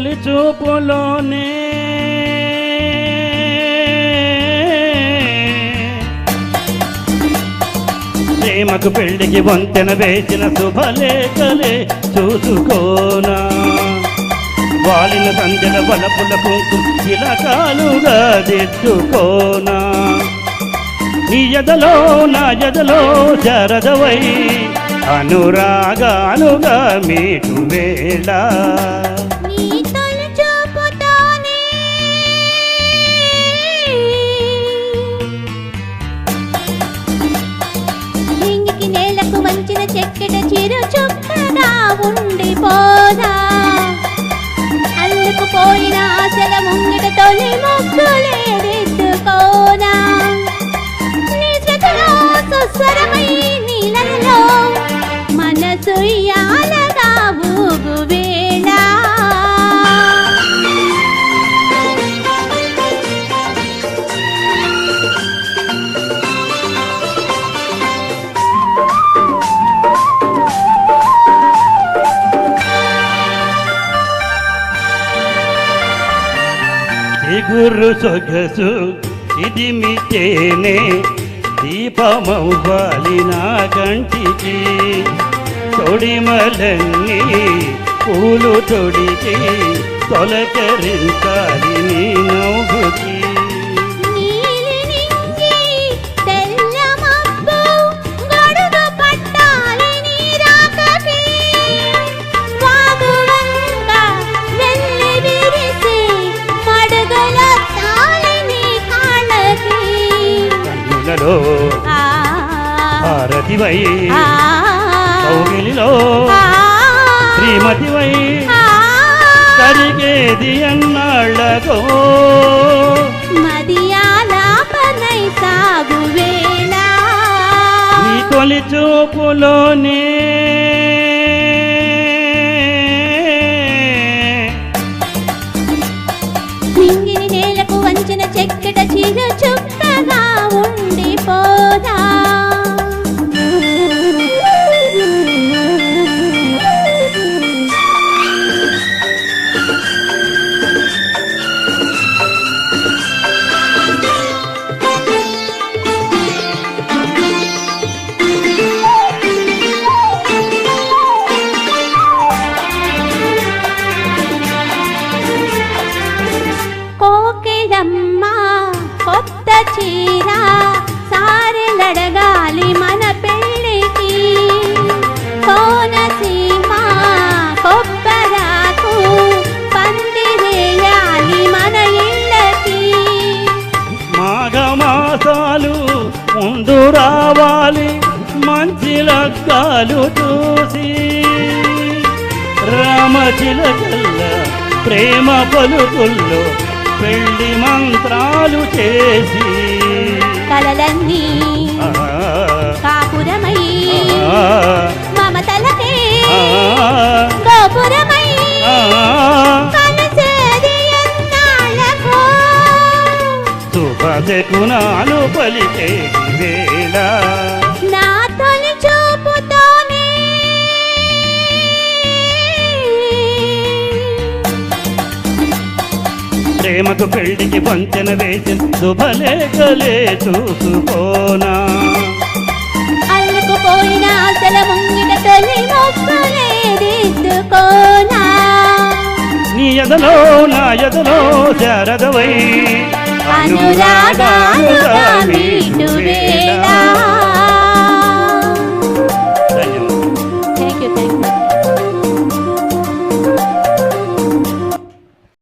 తొలి చూపులోనే ప్రేమకు పెళ్లికి వంతెన వేసిన శుభలేఖలే చూసుకోనా వాలిన సంధ్యల వలపుల కుంకుమ చిలకాలుగా దిద్దుకోనా నీ ఎదలో నా ఎదలో జరదవై అనురాగాలుగా మీటు వేళ నేలకు వంచిన చెక్కట చిరు చుక్కగా ఉండిపోదా అల్లుకుపోయిన ఆశల ముంగిట తొలి ముగ్గులేదిద్దుకోనా నీ జతలో సుస్వరమై నీలలో మనసు యాలగా ఊగు వేళ చిగురు సొగసు ఇదిమితేనే దీపమవ్వాలి నా కంటికి తొడిమలన్నీ పూలు తొడికి తొలకరించాలి నీ నవ్వుకి భారతివై కౌగిలిలో శ్రీమతివై కరిగేది అన్నాళ్ళకో మదియాలాపనై సాగు వేళ నీ తొలి చూపులోనే నింగిని నేలకు వంచిన చెక్కట చిరు చుక్కగా ఉండిపోదా కోకిలమ్మ కొత్త చీర సారెలడగాలి మన పెళ్ళికి కోనసీమ కొబ్బరాకు పందిరేయాలి మన ఇళ్ళకి మాఘమాసాలు ముందు రావాలి మంచి లగ్గాలు చూసి రామచిలకల్ల ప్రేమ పలుకుల్లో పెళ్లి మంత్రాలు చేసి కలలన్నీ కాపురమై మమతలకే గోపురమై కలిసేది ఎన్నాళ్ళకో శుభశకునాలు పలికే వేళ నా తొలి చూపుతోనే ప్రేమకు పెళ్లికి వంతెన వేసి శుభలేఖలే చూసుకోనా అల్లుకుపోయిన ఆశల ముంగిట తొలి ముగ్గులేదిద్దుకోనా నీ ఎదలో నా ఎదలో శారదవై అనురాగాలుగా మీటు వేళ